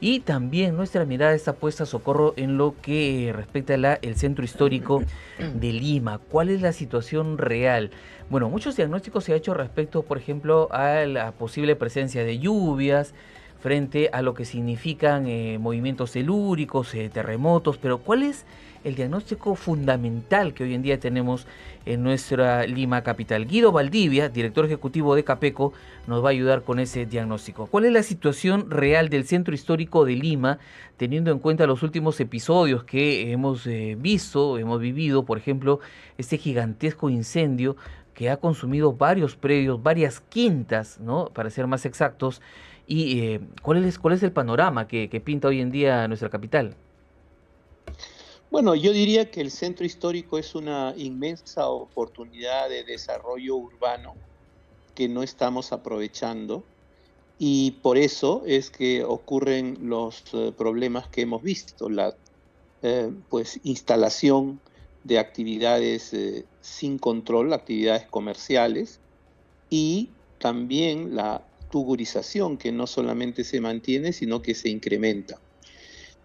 Y también nuestra mirada está puesta, Socorro, en lo que respecta a el centro histórico de Lima. ¿Cuál es la situación real? Bueno, muchos diagnósticos se han hecho respecto, por ejemplo, a la posible presencia de lluvias, frente a lo que significan movimientos telúricos, terremotos, pero ¿cuál es el diagnóstico fundamental que hoy en día tenemos en nuestra Lima capital? Guido Valdivia, director ejecutivo de Capeco, nos va a ayudar con ese diagnóstico. ¿Cuál es la situación real del centro histórico de Lima, teniendo en cuenta los últimos episodios que hemos visto, hemos vivido, por ejemplo, este gigantesco incendio que ha consumido varios predios, varias quintas, ¿no? Para ser más exactos, y cuál es el panorama que pinta hoy en día nuestra capital? Bueno, yo diría que el centro histórico es una inmensa oportunidad de desarrollo urbano que no estamos aprovechando y por eso es que ocurren los problemas que hemos visto, la pues instalación de actividades sin control, actividades comerciales y también la tugurización que no solamente se mantiene, sino que se incrementa.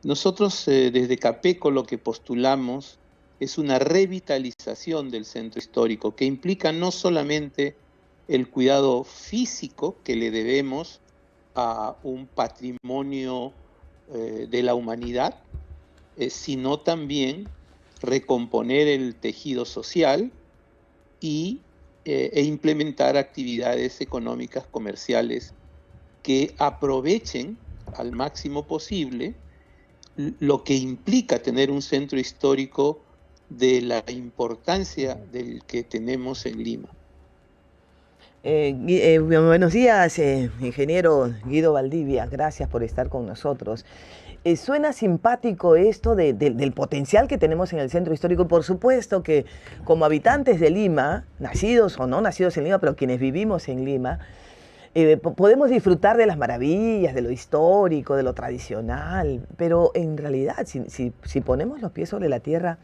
Nosotros desde Capeco lo que postulamos es una revitalización del centro histórico que implica no solamente el cuidado físico que le debemos a un patrimonio de la humanidad, sino también recomponer el tejido social e implementar actividades económicas comerciales que aprovechen al máximo posible lo que implica tener un centro histórico de la importancia del que tenemos en Lima. Buenos días, ingeniero Guido Valdivia. Gracias por estar con nosotros. Suena simpático esto del potencial que tenemos en el centro histórico. Por supuesto que como habitantes de Lima, nacidos o no nacidos en Lima, pero quienes vivimos en Lima, podemos disfrutar de las maravillas, de lo histórico, de lo tradicional, pero en realidad, si ponemos los pies sobre la tierra,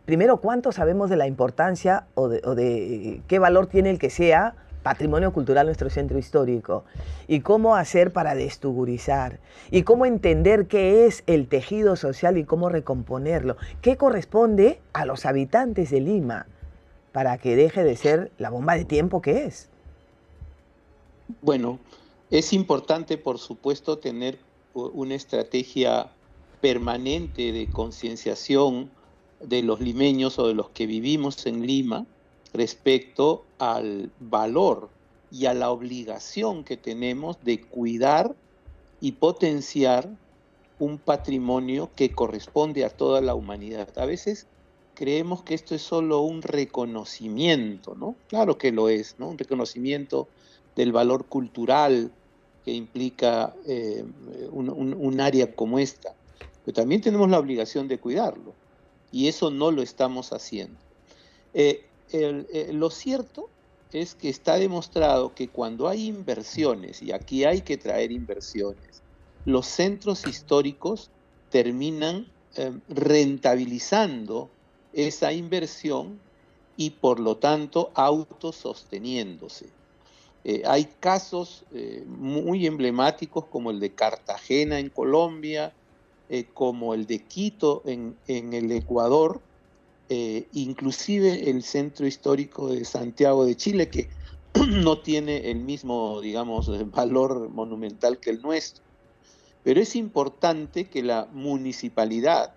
primero, ¿cuánto sabemos de la importancia o de qué valor tiene el que sea patrimonio cultural nuestro centro histórico? ¿Y cómo hacer para destugurizar? ¿Y cómo entender qué es el tejido social y cómo recomponerlo? ¿Qué corresponde a los habitantes de Lima para que deje de ser la bomba de tiempo que es? Bueno, es importante, por supuesto, tener una estrategia permanente de concienciación de los limeños o de los que vivimos en Lima respecto al valor y a la obligación que tenemos de cuidar y potenciar un patrimonio que corresponde a toda la humanidad. A veces creemos que esto es solo un reconocimiento, ¿no? Claro que lo es, ¿no? Un reconocimiento del valor cultural que implica un área como esta. Pero también tenemos la obligación de cuidarlo y eso no lo estamos haciendo. Lo cierto es que está demostrado que cuando hay inversiones, y aquí hay que traer inversiones, los centros históricos terminan rentabilizando esa inversión y por lo tanto autososteniéndose. Hay casos muy emblemáticos como el de Cartagena en Colombia, como el de Quito en el Ecuador, inclusive el centro histórico de Santiago de Chile, que no tiene el mismo, digamos, valor monumental que el nuestro. Pero es importante que la municipalidad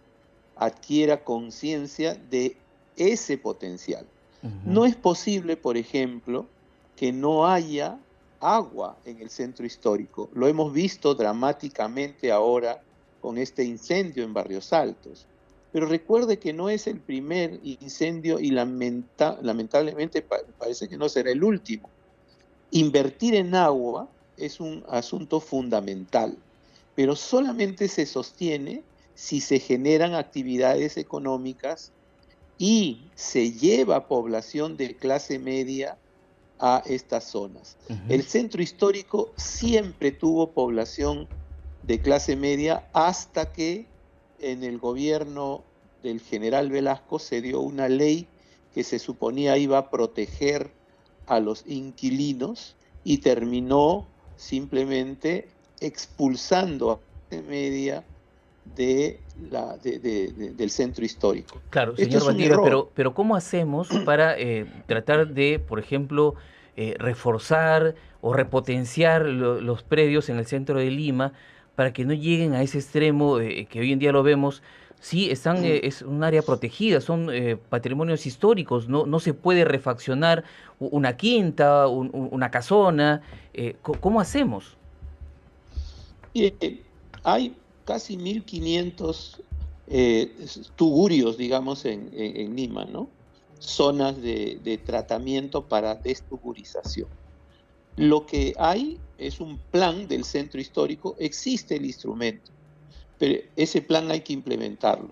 adquiera conciencia de ese potencial. Ujú. No es posible, por ejemplo, que no haya agua en el centro histórico. Lo hemos visto dramáticamente ahora con este incendio en Barrios Altos. Pero recuerde que no es el primer incendio y lamentablemente parece que no será el último. Invertir en agua es un asunto fundamental, pero solamente se sostiene si se generan actividades económicas y se lleva población de clase media a estas zonas. Ujú. El centro histórico siempre tuvo población de clase media hasta que en el gobierno del general Velasco se dio una ley que se suponía iba a proteger a los inquilinos y terminó simplemente expulsando media del centro histórico. Claro, Esto señor es un Valdivia, error. pero ¿cómo hacemos para tratar de, por ejemplo, reforzar o repotenciar los predios en el centro de Lima para que no lleguen a ese extremo que hoy en día lo vemos? Sí, están, es un área protegida, son patrimonios históricos, no se puede refaccionar una quinta, una casona. ¿Cómo hacemos? Y, hay casi 1500 tugurios, digamos, en Lima, ¿no? Zonas de tratamiento para destugurización. Lo que hay es un plan del centro histórico, existe el instrumento, pero ese plan hay que implementarlo.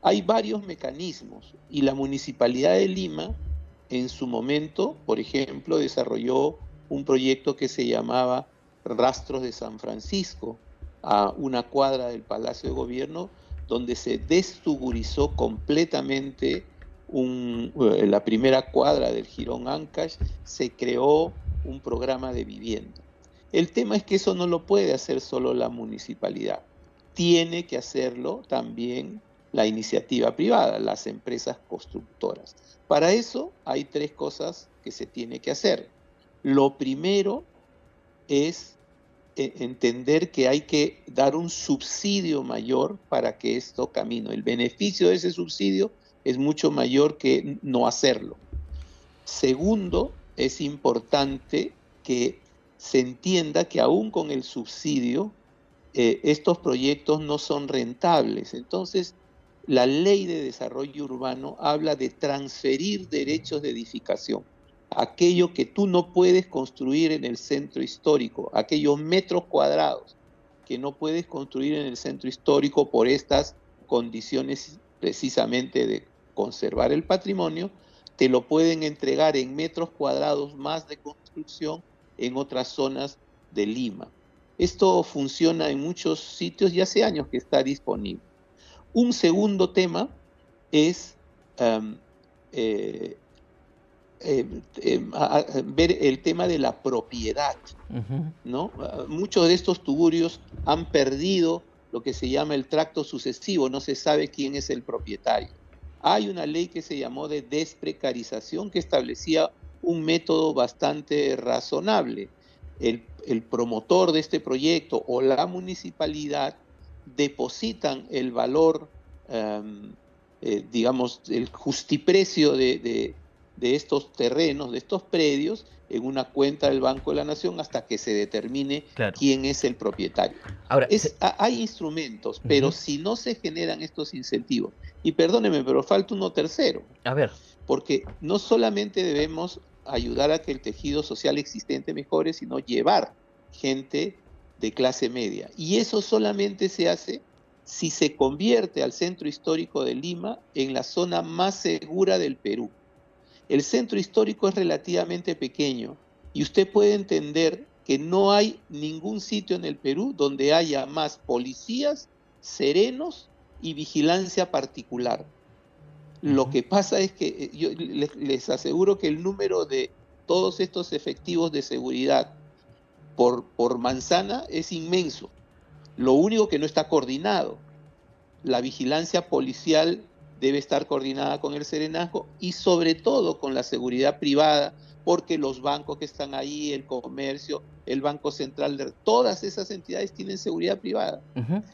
Hay varios mecanismos y la Municipalidad de Lima en su momento, por ejemplo, desarrolló un proyecto que se llamaba Rastros de San Francisco, a una cuadra del Palacio de Gobierno, donde se destugurizó completamente la primera cuadra del Jirón Ancash, se creó un programa de vivienda. El tema es que eso no lo puede hacer solo la municipalidad, tiene que hacerlo también la iniciativa privada, las empresas constructoras. Para eso hay tres cosas que se tiene que hacer. Lo primero es entender que hay que dar un subsidio mayor para que esto camine. El beneficio de ese subsidio es mucho mayor que no hacerlo. Segundo, es importante que se entienda que aún con el subsidio, estos proyectos no son rentables. Entonces, la ley de desarrollo urbano habla de transferir derechos de edificación. Aquello que tú no puedes construir en el centro histórico, aquellos metros cuadrados que no puedes construir en el centro histórico por estas condiciones precisamente de conservar el patrimonio, te lo pueden entregar en metros cuadrados más de construcción en otras zonas de Lima. Esto funciona en muchos sitios y hace años que está disponible. Un segundo tema es ver el tema de la propiedad, ¿no? Muchos de estos tugurios han perdido lo que se llama el tracto sucesivo, no se sabe quién es el propietario. Hay una ley que se llamó de desprecarización que establecía un método bastante razonable. El promotor de este proyecto o la municipalidad depositan el valor, digamos, el justiprecio de estos terrenos, de estos predios, en una cuenta del Banco de la Nación hasta que se determine quién es el propietario. Ahora, hay instrumentos, pero si no se generan estos incentivos, y perdóneme, pero falta uno tercero. A ver. Porque no solamente debemos ayudar a que el tejido social existente mejore, sino llevar gente de clase media. Y eso solamente se hace si se convierte al centro histórico de Lima en la zona más segura del Perú. El centro histórico es relativamente pequeño y usted puede entender que no hay ningún sitio en el Perú donde haya más policías, serenos y vigilancia particular. Lo que pasa es que yo les aseguro que el número de todos estos efectivos de seguridad por manzana es inmenso. Lo único que no está coordinado. La vigilancia policial debe estar coordinada con el serenazgo y sobre todo con la seguridad privada, porque los bancos que están ahí, el comercio, el Banco Central, todas esas entidades tienen seguridad privada.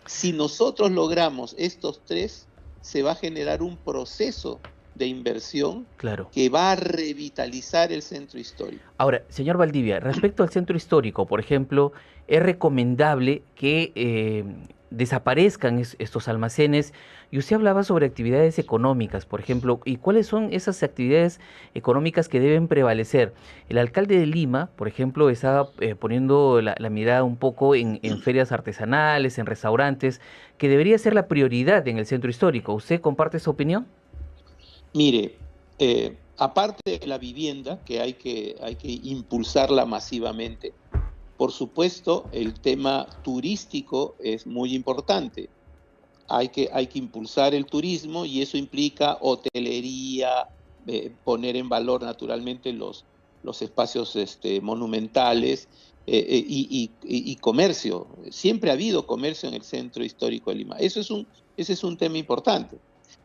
Si nosotros logramos estos tres, se va a generar un proceso de inversión que va a revitalizar el centro histórico. Ahora, señor Valdivia, respecto al centro histórico, por ejemplo, ¿es recomendable que desaparezcan estos almacenes? Y usted hablaba sobre actividades económicas, por ejemplo, ¿y cuáles son esas actividades económicas que deben prevalecer? El alcalde de Lima, por ejemplo, está poniendo la mirada un poco en ferias artesanales, en restaurantes, que debería ser la prioridad en el centro histórico. ¿Usted comparte esa opinión? Mire, aparte de la vivienda, que hay que impulsarla masivamente, por supuesto, el tema turístico es muy importante. Hay que impulsar el turismo y eso implica hotelería, poner en valor naturalmente los espacios monumentales y comercio. Siempre ha habido comercio en el centro histórico de Lima. Ese es un tema importante.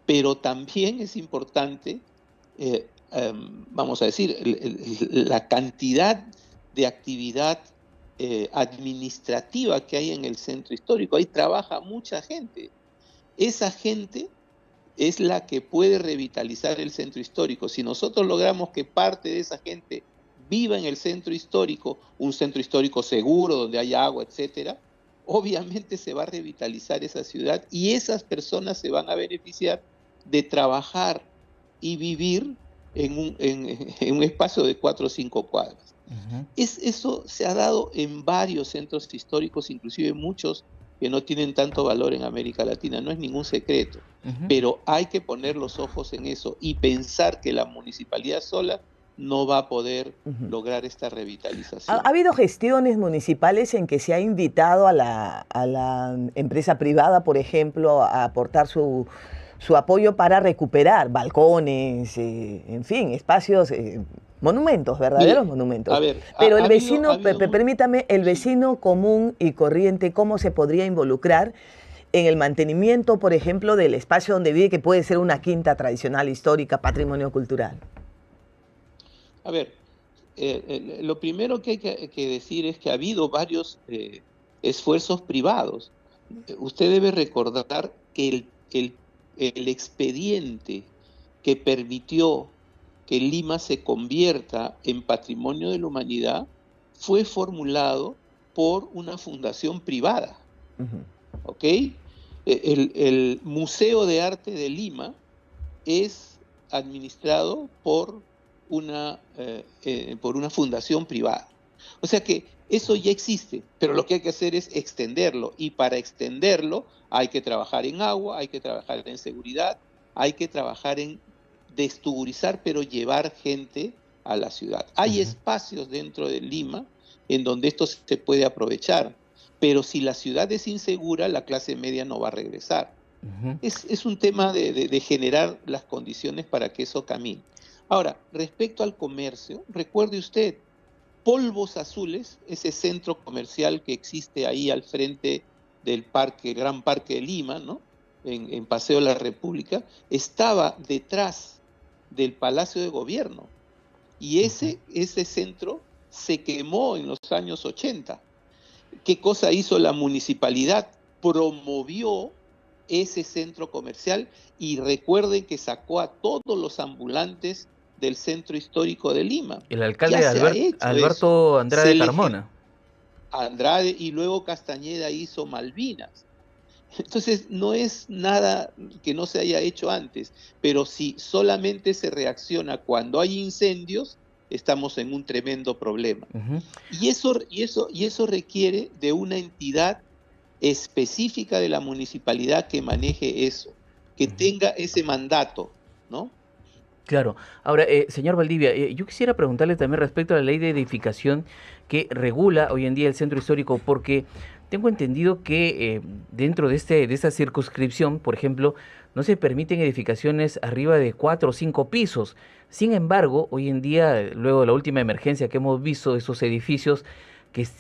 Pero también es importante, vamos a decir, la cantidad de actividad administrativa que hay en el centro histórico. Ahí trabaja mucha gente. Esa gente es la que puede revitalizar el centro histórico. Si nosotros logramos que parte de esa gente viva en el centro histórico, un centro histórico seguro, donde haya agua, etcétera, obviamente se va a revitalizar esa ciudad y esas personas se van a beneficiar de trabajar y vivir en un espacio de 4 o 5 cuadras. Eso se ha dado en varios centros históricos, inclusive muchos que no tienen tanto valor en América Latina, no es ningún secreto, pero hay que poner los ojos en eso y pensar que la municipalidad sola no va a poder lograr esta revitalización. ¿Ha habido gestiones municipales en que se ha invitado a la empresa privada, por ejemplo, a aportar su apoyo para recuperar balcones, en fin, espacios, monumentos, verdaderos monumentos? A ver, pero el vecino, permítame, el vecino común y corriente, ¿cómo se podría involucrar en el mantenimiento, por ejemplo, del espacio donde vive, que puede ser una quinta tradicional, histórica, patrimonio cultural? A ver, lo primero que hay que decir es que ha habido varios esfuerzos privados. Usted debe recordar que el expediente que permitió que Lima se convierta en Patrimonio de la Humanidad fue formulado por una fundación privada. ¿Ok? El Museo de Arte de Lima es administrado por una fundación privada. O sea que eso ya existe, pero lo que hay que hacer es extenderlo, y para extenderlo hay que trabajar en agua, hay que trabajar en seguridad, hay que trabajar en destugurizar, pero llevar gente a la ciudad. Hay espacios dentro de Lima en donde esto se puede aprovechar, pero si la ciudad es insegura, la clase media no va a regresar. Es un tema de generar las condiciones para que eso camine. Ahora, respecto al comercio, recuerde usted, Polvos Azules, ese centro comercial que existe ahí al frente del parque, Gran Parque de Lima, ¿no? En Paseo de la República, estaba detrás del Palacio de Gobierno. Y ese centro se quemó en los años 80. ¿Qué cosa hizo la municipalidad? Promovió ese centro comercial y recuerden que sacó a todos los ambulantes del centro histórico de Lima. El alcalde Alberto Andrade Carmona. Andrade, y luego Castañeda hizo Malvinas. Entonces no es nada que no se haya hecho antes, pero si solamente se reacciona cuando hay incendios, estamos en un tremendo problema. Y eso requiere de una entidad específica de la municipalidad que maneje eso, que tenga ese mandato, ¿no? Claro. Ahora, señor Valdivia, yo quisiera preguntarle también respecto a la ley de edificación que regula hoy en día el centro histórico, porque tengo entendido que dentro de esta circunscripción, por ejemplo, no se permiten edificaciones arriba de 4 o 5 pisos. Sin embargo, hoy en día, luego de la última emergencia que hemos visto, esos edificios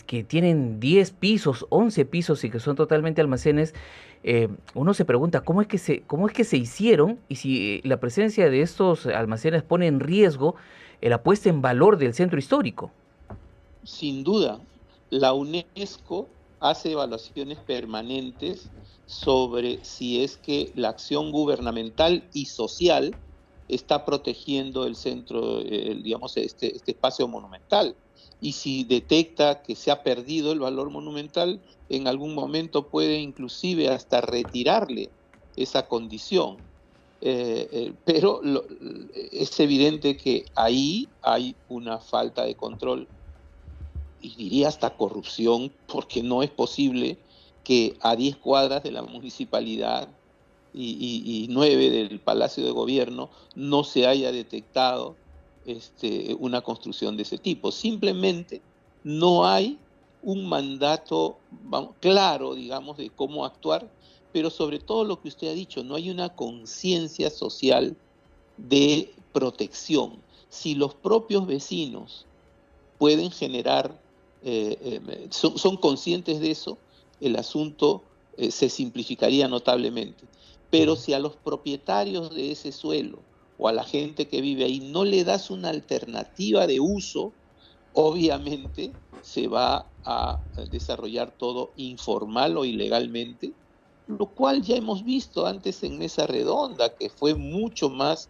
que tienen 10 pisos, 11 pisos y que son totalmente almacenes, uno se pregunta cómo es que se hicieron y si la presencia de estos almacenes pone en riesgo la puesta en valor del centro histórico. Sin duda, la UNESCO hace evaluaciones permanentes sobre si es que la acción gubernamental y social está protegiendo el centro, digamos, este espacio monumental. Y si detecta que se ha perdido el valor monumental, en algún momento puede inclusive hasta retirarle esa condición. Pero es evidente que ahí hay una falta de control, y diría hasta corrupción, porque no es posible que a 10 cuadras de la municipalidad y 9 del Palacio de Gobierno no se haya detectado una construcción de ese tipo. Simplemente no hay un mandato claro, digamos, de cómo actuar, pero sobre todo lo que usted ha dicho, no hay una conciencia social de protección. Si los propios vecinos pueden generar son conscientes de eso, el asunto se simplificaría notablemente. Pero si a los propietarios de ese suelo o a la gente que vive ahí no le das una alternativa de uso, obviamente se va a desarrollar todo informal o ilegalmente, lo cual ya hemos visto antes en Mesa Redonda, que fue mucho más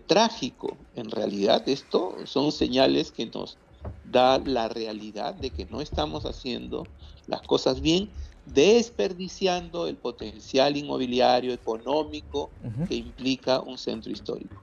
trágico. En realidad, esto son señales que nos da la realidad de que no estamos haciendo las cosas bien, desperdiciando el potencial inmobiliario, económico, que implica un centro histórico.